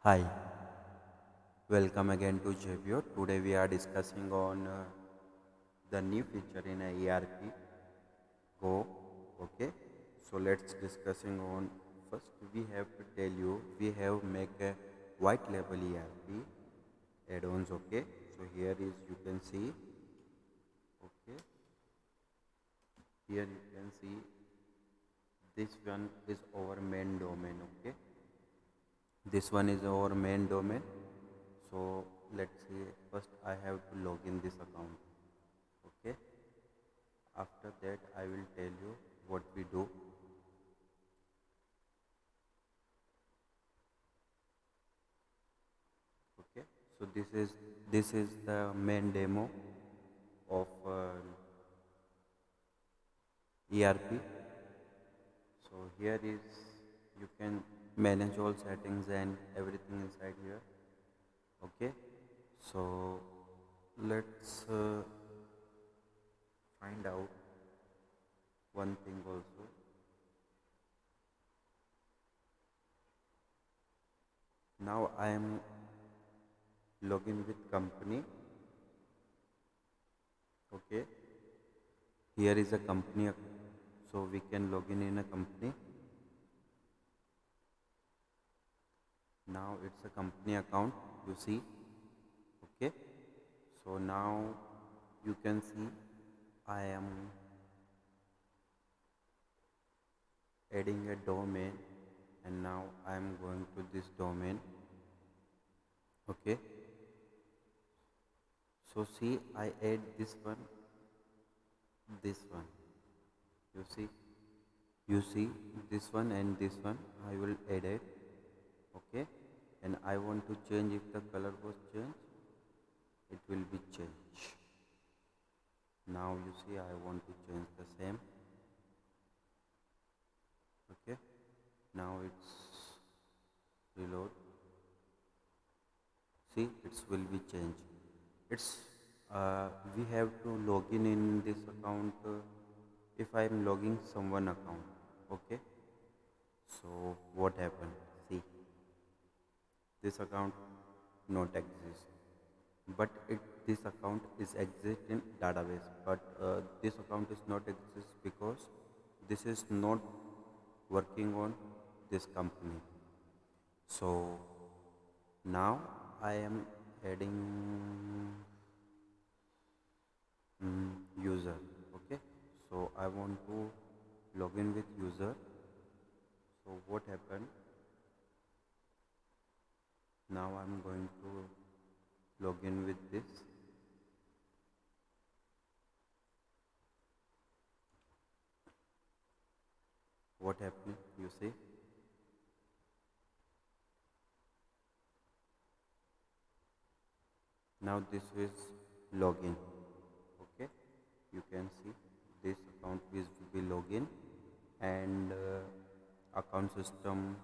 Hi, welcome again to JBO. Today we are discussing on the new feature in a ERP Go. Okay, so let's discussing on first. We have to tell you we have make a white label ERP add-ons. Okay, so here is you can see. Okay, here you can see this one is our main domain. Okay, this one is our main domain. So let's see, first I have to log in this account. Okay, after that I will tell you what we do. Okay, so this is the main demo of ERP. So here is you can manage all settings and everything inside here. Okay, so let's find out one thing also. Now I am login with company. Okay, here is a company, so we can log in a company. Now it's a company account, you see. Okay, so now you can see I am adding a domain, and now I am going to this domain. Okay, so see, I add this one, you see, this one and this one I will add it. Okay, and I want to change, if the color was changed, it will be changed. Now you see I want to change the same. Okay, now it's reload. See, it will be changed. It's we have to log in this account. If I am logging someone account, okay, so what happened? See, this account not exist, but this account is exist in database, but this account is not exist because this is not working on this company. So now I am adding user. Okay, so I want to log in with user. So what happened? Now I'm going to log in with this. What happened? You see, now this is login. Okay, you can see this account is will be login, and account system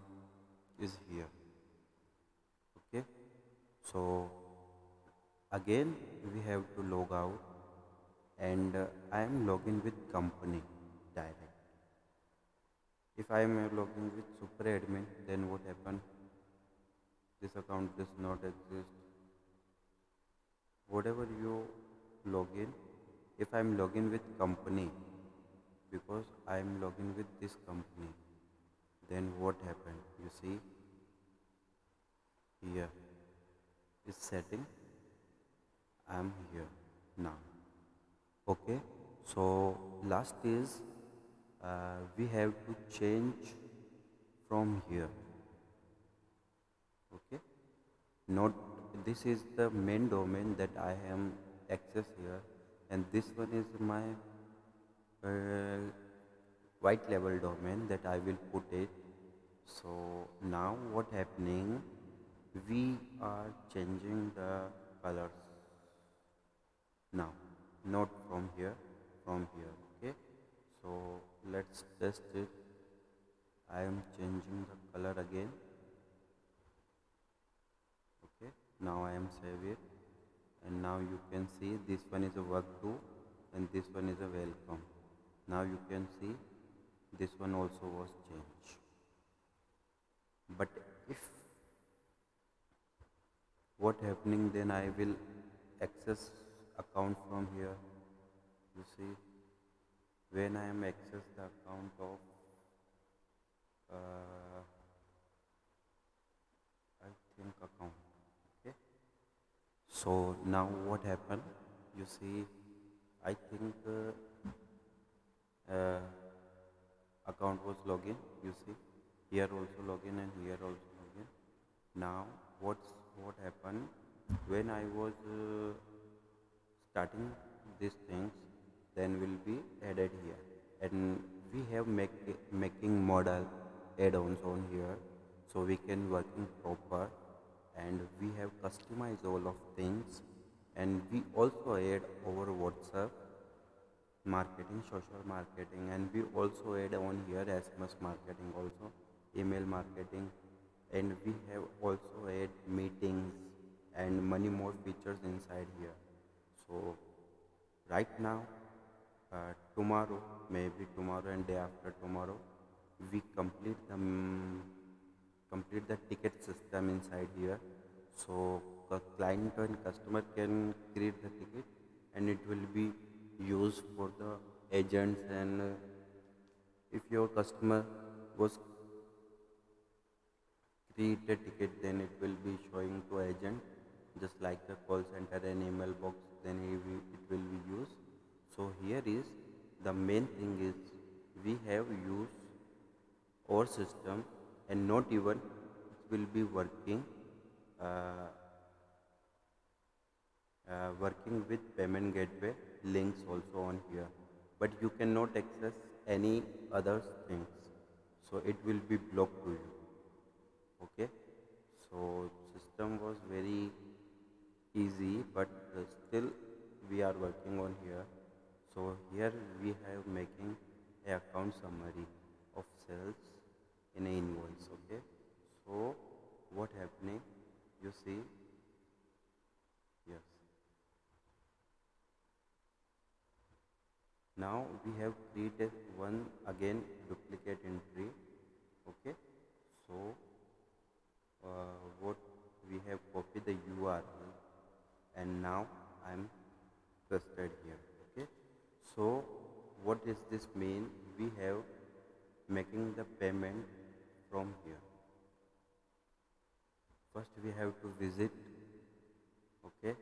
is here. Okay, so again we have to log out, and I am logging with company direct. If I am logging with super admin, then what happen? This account does not exist. Whatever you log in, if I am logging with company, because I am logging with this company, then what happened? You see, here is setting. I am here now. Okay, so last is we have to change from here. Okay, not this is the main domain that I am access here, and this one is my uh, white label domain that I will put it. So now what happening, we are changing the colors now, not from here, from here. Okay, so let's test it. I am changing the color again. Okay, now I am save it, and now you can see this one is a work to, and this one is a welcome. Now you can see this one also was changed. But if what happening then, I will access account from here. You see, when I am access the account of uh, I think account. Okay, so now what happened, you see, I think uh, account was login. You see, here also login and here also login. Now what happened, when I was starting these things, then will be added here, and we have making model add-ons on here, so we can working proper, and we have customized all of things, and we also add over WhatsApp marketing, social marketing, and we also add on here SMS marketing, also email marketing, and we have also add meetings and many more features inside here. So right now, tomorrow, maybe tomorrow and day after tomorrow, we complete the ticket system inside here. So the client and customer can create the ticket, and it will be used for the agents, and if your customer was create a ticket, then it will be showing to agent, just like a call center and email box, then it will be used. So here is the main thing is, we have used our system, and not even it will be uh, working with payment gateway links also on here, but you cannot access any other things, so it will be blocked to you. Okay, so system was very easy, but still we are working on here. So here we have making a account summary of sales in a invoice. Okay, so what happening, you see, yes, now we have created one again duplicate entry. Okay, so what we have copied the URL, and now I'm pasted here. Okay, so what does this mean, we have making the payment from here. First we have to visit. Okay,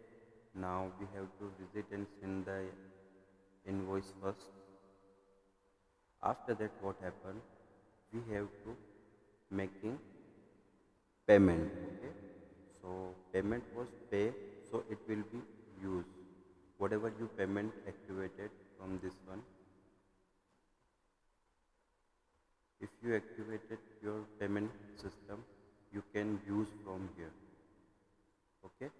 now we have to visit and send the invoice first. After that, what happened, we have to making payment. Okay, so payment was pay, so it will be used whatever you payment activated from this one. If you activated your payment system, you can use from here. Okay,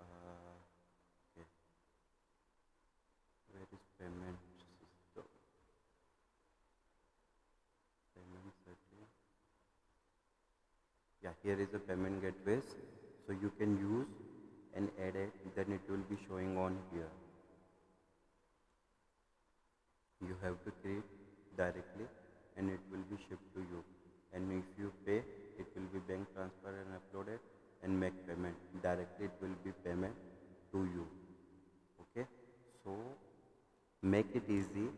okay, where is payment system, payment setting, yeah, here is the payment gateways, so you can use and add it, then it will be showing on here. You have to create directly, and it will be shipped to you, and if you pay, it will be bank transfer and uploaded, and make payment directly, it will be payment to you. Okay, so make it easy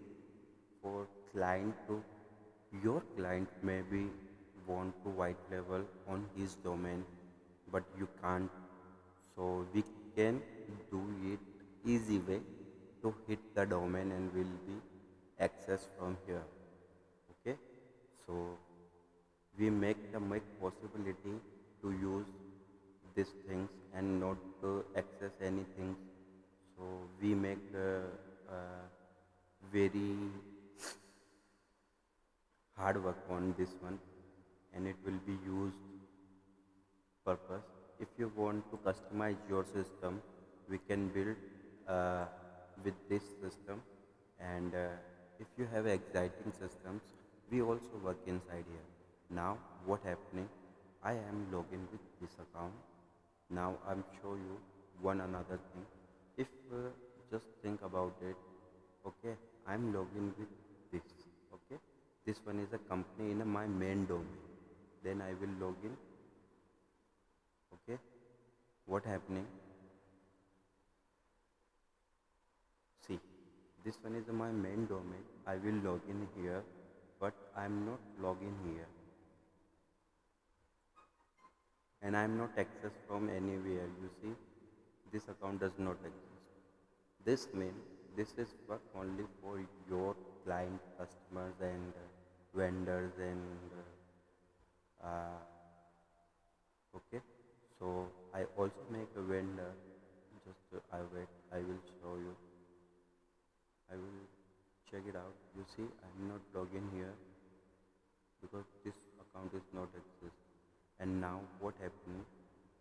for client to, your client maybe want to white label on his domain, but you can't, so we can do it easy way to hit the domain, and will be access from here. Okay, so we make possibility to use these things and not to access anything, so we make very hard work on this one, and it will be used purpose. If you want to customize your system, we can build uh, with this system, and if you have exciting systems, we also work inside here. Now what happening, I am logging with this account. Now I'm show you one another thing. If just think about it. Okay, I'm logging with this. Okay, this one is a company in my main domain, then I will log in. Okay, what happening, see, this one is my main domain. I will log in here, but I'm not logging here, and I'm not access from anywhere. You see, this account does not exist. This means this is work only for your client, customers, and vendors, and okay. So I also make a vendor. Just I wait. I will show you. I will check it out. You see, I'm not logging here because this account is not exist. And now what happened?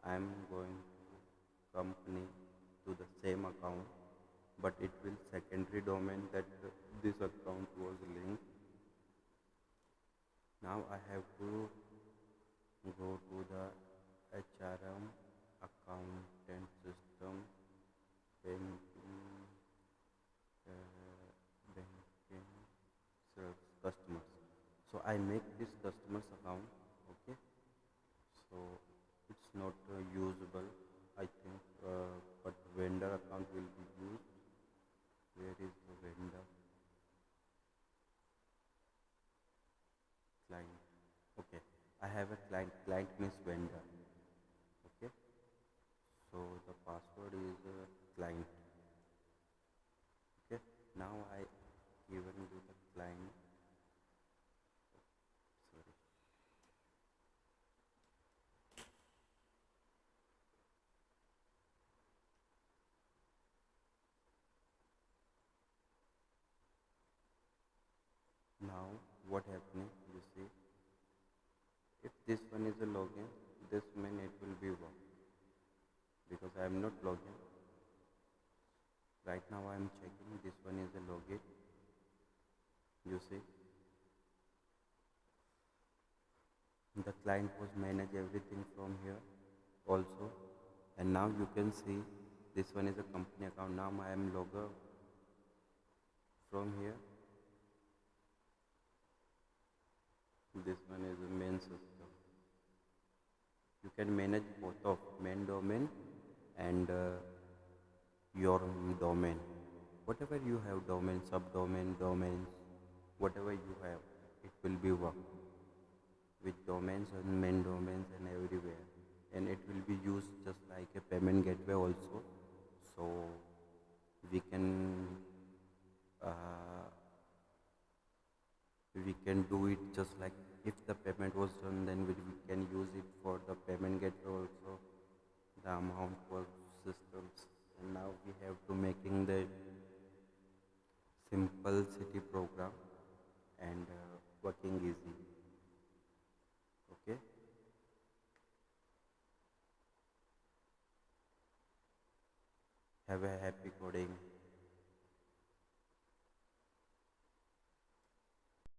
I'm going to company to the same account, but it will secondary domain that this account was linked. Now I have to go to the HRM accountant system, banking, banking serves customers. So I make this customers account. Okay, so it's not usable, I think, but vendor account will be used. Where is the vendor? Client. Okay, I have a client. Client means vendor. Okay, so the password is client. Okay, now I given to the client. Sorry. Now what happening? You see, if this one is a login, this mean it will be work because I am not login. Right now I am checking. This one is a login. You see, the client was manage everything from here also, and now you can see this one is a company account. Now I am logger from here. This one is a main system. You can manage both of main domain and your domain. Whatever you have, domain, subdomain, domains, whatever you have, it will be work with domains and main domains and everywhere, and it will be used just like a payment gateway also. So we can uh, we can do it just like if the payment was done, then we can use it for the payment gateway also, the amount for systems. And now we have to making the simple city program and working easy. Okay, have a happy coding.